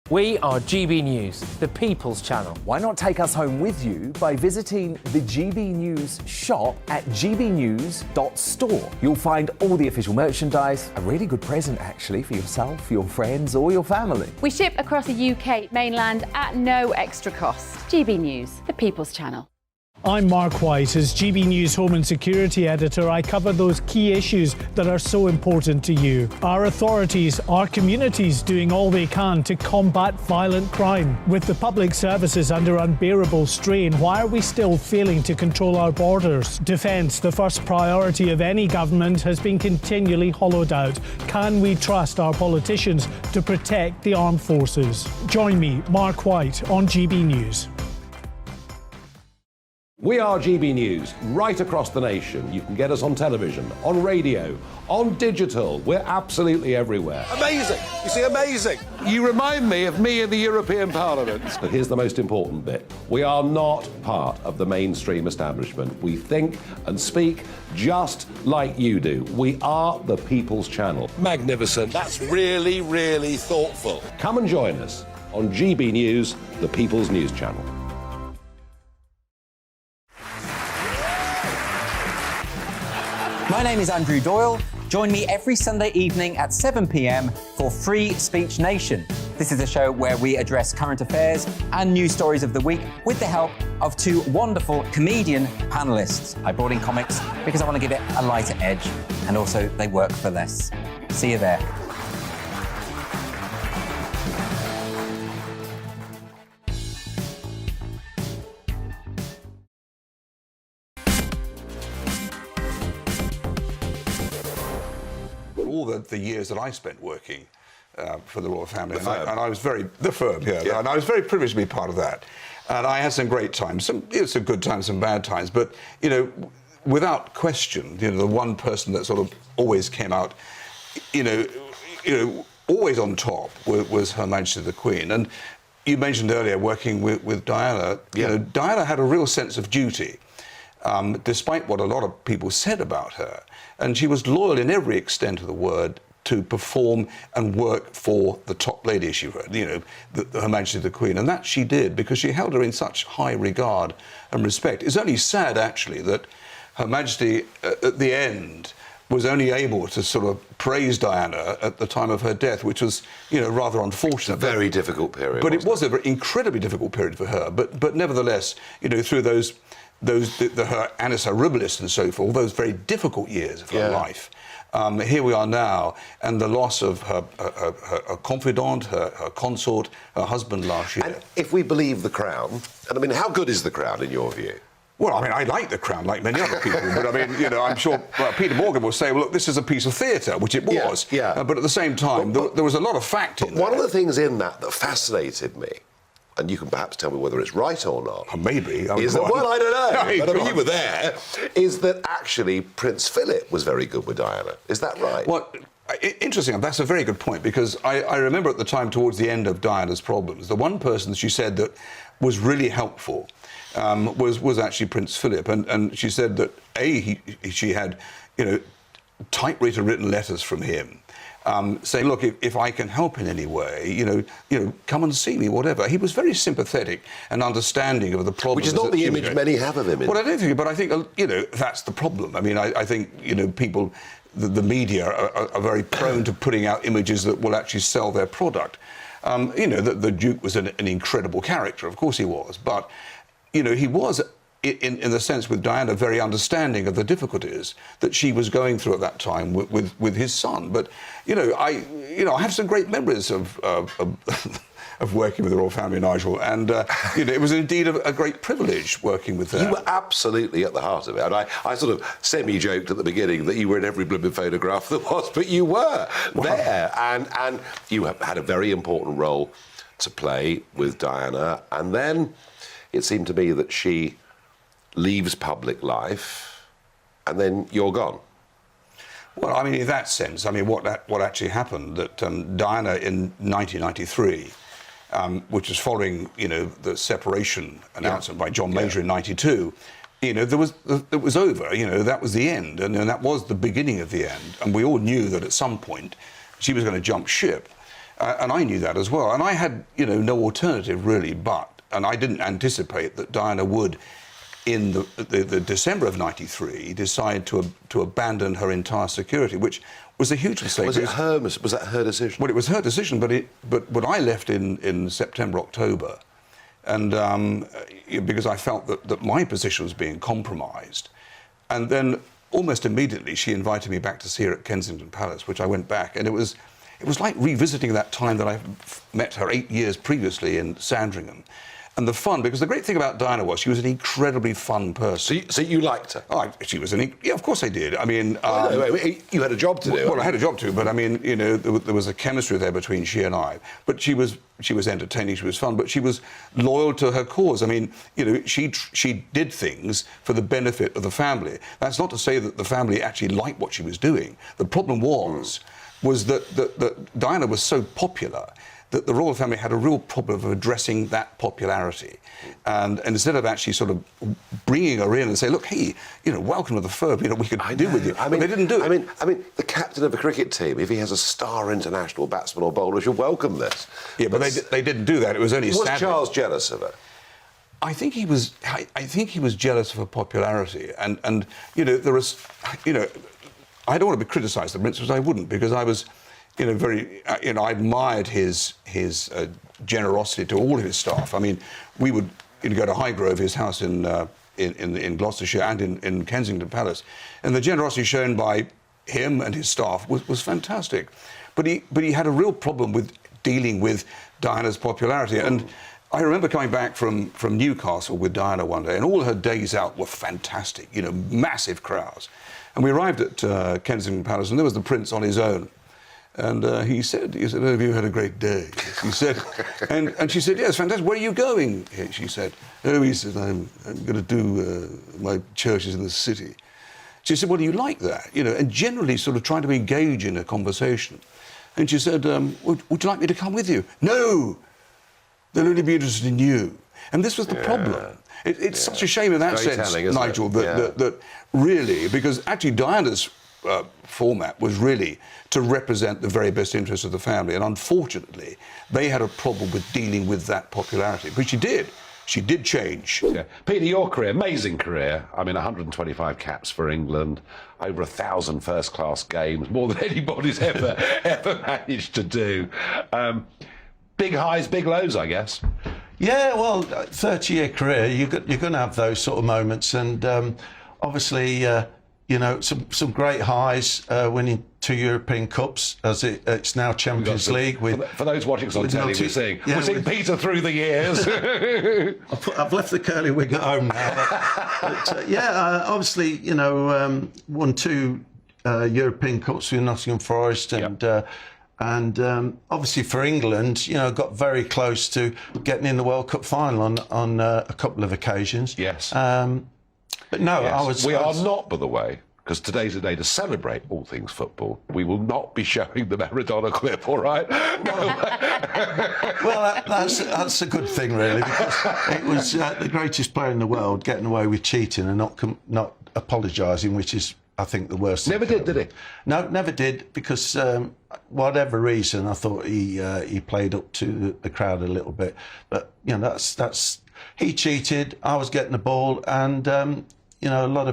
We are GB News, the People's Channel. Why not take us home with you by visiting the GB News shop at gbnews.store. You'll find all the official merchandise, a really good present actually for yourself, your friends or your family. We ship across the UK mainland at no extra cost. GB News, the People's Channel. I'm Mark White. As GB News Home and Security Editor, I cover those key issues that are so important to you. Our authorities, our communities doing all they can to combat violent crime. With the public services under unbearable strain, why are we still failing to control our borders? Defence, the first priority of any government, has been continually hollowed out. Can we trust our politicians to protect the armed forces? Join me, Mark White, on GB News. We are GB News, right across the nation. You can get us on television, on radio, on digital. We're absolutely everywhere. Amazing! You see, amazing! You remind me of me in the European Parliament. But here's the most important bit. We are not part of the mainstream establishment. We think and speak just like you do. We are the People's Channel. Magnificent. That's really, really thoughtful. Come and join us on GB News, the People's News Channel. My name is Andrew Doyle. Join me every Sunday evening at 7 p.m. for Free Speech Nation. This is a show where we address current affairs and news stories of the week with the help of two wonderful comedian panellists. I brought in comics because I want to give it a lighter edge, and also they work for less. See you there. All the years that I spent working for the royal family, and I was very and I was very privileged to be part of that. And I had some great times, some good times, some bad times. But without question, the one person that sort of always came out, always on top was Her Majesty the Queen. And you mentioned earlier working with Diana. Diana had a real sense of duty. Despite what a lot of people said about her. And she was loyal in every extent of the word to perform and work for the top lady, she wrote, Her Majesty the Queen. And that she did because she held her in such high regard and respect. It's only sad, actually, that Her Majesty, at the end, was only able to sort of praise Diana at the time of her death, which was, rather unfortunate. A very difficult period. But it was an incredibly difficult period for her. But nevertheless, through her annus horribilis and so forth, all those very difficult years of her life. Here we are now, and the loss of her confidant, her consort, her husband last year. And if we believe the Crown, and I mean, how good is the Crown in your view? Well, I mean, I like the Crown, like many other people, but I mean, I'm sure Peter Morgan will say, well, look, this is a piece of theatre, which it was. Yeah. But at the same time, there was a lot of fact in One of the things in that fascinated me and you can perhaps tell me whether it's right or not. Maybe. Is that, well, I don't know. But I mean, you were there. Is that actually Prince Philip was very good with Diana? Is that right? Well, interesting. That's a very good point, because I remember at the time, towards the end of Diana's problems, the one person she said that was really helpful was actually Prince Philip, and she said that she had, typewritten written letters from him. Saying, look, if I can help in any way, come and see me, whatever. He was very sympathetic and understanding of the problems. Which is not the image many have of him. Well, I don't think, but I think, that's the problem. I mean, I think, people, the media are very prone to putting out images that will actually sell their product. The Duke was an incredible character, of course he was, but, he was, in the sense with Diana, very understanding of the difficulties that she was going through at that time with his son. But I have some great memories of working with the royal family, Nigel, and it was indeed a great privilege working with them. You were absolutely at the heart of it, and I sort of semi-joked at the beginning that you were in every blooming photograph there was, but you were there, and you had a very important role to play with Diana, and then it seemed to me that she leaves public life, and then you're gone. Well, I mean, in that sense, what actually happened, that Diana in 1993, which was following, the separation announcement by John Major in 92, it was over, that was the end, and that was the beginning of the end, and we all knew that at some point she was going to jump ship, and I knew that as well, and I had, no alternative really, and I didn't anticipate that Diana would, in the December of '93, decide to abandon her entire security, which was a huge mistake. Was that her decision? Well, it was her decision, but I left in September, October, and because I felt that my position was being compromised, and then almost immediately she invited me back to see her at Kensington Palace, which I went back, and it was like revisiting that time that I met her 8 years previously in Sandringham. And the fun, because the great thing about Diana was she was an incredibly fun person. So you liked her? Oh, she was yeah, of course I did. I mean... you had a job to do. Well, I had a job to, but I mean, there was a chemistry there between she and I. But she was entertaining, she was fun, but she was loyal to her cause. I mean, she did things for the benefit of the family. That's not to say that the family actually liked what she was doing. The problem was that Diana was so popular that the royal family had a real problem of addressing that popularity. And instead of actually sort of bringing her in and say, look, hey, welcome to the firm, we could do with you. But they didn't do it. I mean, the captain of a cricket team, if he has a star international batsman or bowler, should welcome this. Yeah, but they didn't do that. It was only... Was Charles jealous of her? I think he was jealous of her popularity. And there was, I don't want to be criticised, the Prince, because I wouldn't, because I was... I admired his generosity to all of his staff. I mean, we would go to Highgrove, his house in Gloucestershire, and in Kensington Palace, and the generosity shown by him and his staff was fantastic. But he had a real problem with dealing with Diana's popularity. And I remember coming back from Newcastle with Diana one day, and all her days out were fantastic. Massive crowds. And we arrived at Kensington Palace, and there was the Prince on his own. And he said, oh, have you had a great day? He said, and she said, yes, fantastic. Where are you going? She said, oh, he said, I'm going to do my churches in the city. She said, well, do you like that? And generally sort of trying to engage in a conversation. And she said, would you like me to come with you? No, they'll only be interested in you. And this was the problem. It's such a shame in that sense, Nigel, that really, because actually Diana's format was really to represent the very best interests of the family, and unfortunately they had a problem with dealing with that popularity, but she did change. Peter, your career, amazing career. I mean, 125 caps for England, over 1,000 first-class games, more than anybody's ever managed to do. Big highs, big lows, I guess. Yeah, well, 30-year career, you're going to have those sort of moments, and obviously some great highs, winning 2 European Cups, as it's now Champions League. For those watching us on telly, we're seeing Peter through the years. I've left the curly wig at home now. But obviously, won 2 European Cups with Nottingham Forest, and And obviously for England, got very close to getting in the World Cup final on a couple of occasions. Yes. But no, Yes. We are not, by the way, because today's a day to celebrate all things football. We will not be showing the Maradona clip, all right? Well, that's a good thing, really, because it was the greatest player in the world getting away with cheating and not apologising, which is, I think, the worst. Never did he? No, never did, because whatever reason, I thought he played up to the crowd a little bit. But that's he cheated. I was getting the ball, and a lot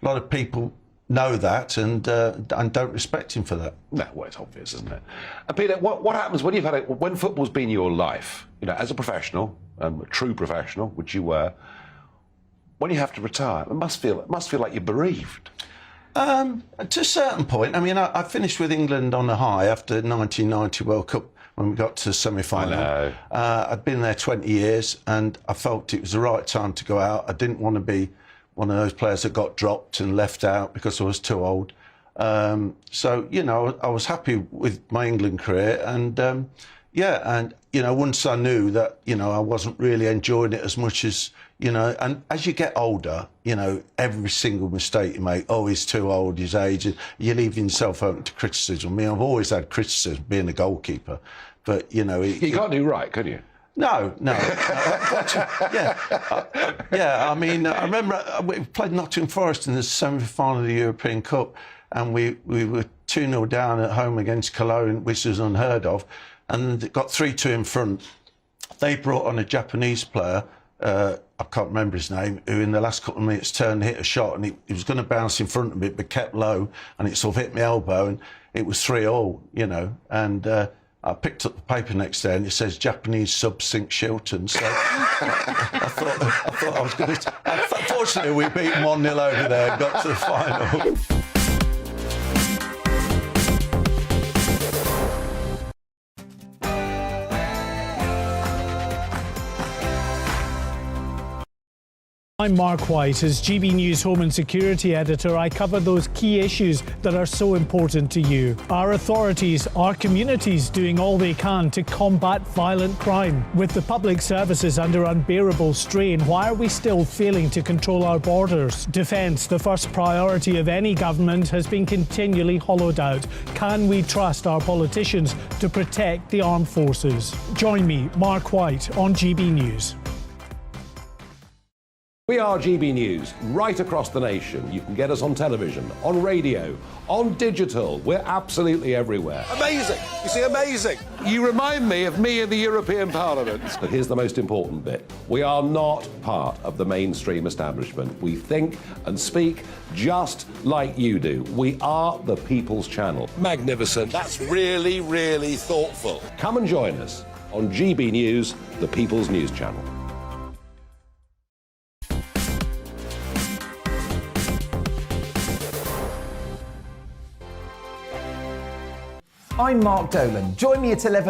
of people know that and don't respect him for that. No, well, it's obvious, isn't it? And Peter, what happens when when football's been your life? As a professional, a true professional, which you were. When you have to retire, it must feel like you're bereaved. To a certain point. I mean, I finished with England on a high after 1990 World Cup when we got to the semi-final. I'd been there 20 years and I felt it was the right time to go out. I didn't want to be one of those players that got dropped and left out because I was too old. So, I was happy with my England career and, once I knew that, I wasn't really enjoying it as much as, and as you get older, every single mistake you make, he's too old, his age, you're leaving yourself open to criticism. I mean, I've always had criticism being a goalkeeper, but, You can't do right, can you? No. I mean, I remember we played Nottingham Forest in the semi-final of the European Cup, and we were 2-0 down at home against Cologne, which was unheard of, and it got 3-2 in front. They brought on a Japanese player, I can't remember his name, who in the last couple of minutes turned, hit a shot, and he was going to bounce in front of it, but kept low, and it sort of hit my elbow, and it was 3-3, and I picked up the paper next day and it says Japanese sub sink Shilton. So I thought I was going to. Fortunately, we beat 1-0 over there and got to the final. I'm Mark White. As GB News Home and Security Editor, I cover those key issues that are so important to you. Our authorities, our communities doing all they can to combat violent crime. With the public services under unbearable strain, why are we still failing to control our borders? Defence, the first priority of any government, has been continually hollowed out. Can we trust our politicians to protect the armed forces? Join me, Mark White, on GB News. We are GB News, right across the nation. You can get us on television, on radio, on digital. We're absolutely everywhere. Amazing! You see, amazing! You remind me of me in the European Parliament. But here's the most important bit. We are not part of the mainstream establishment. We think and speak just like you do. We are the People's Channel. Magnificent. That's really, really thoughtful. Come and join us on GB News, the People's News Channel. I'm Mark Dolan. Join me at 11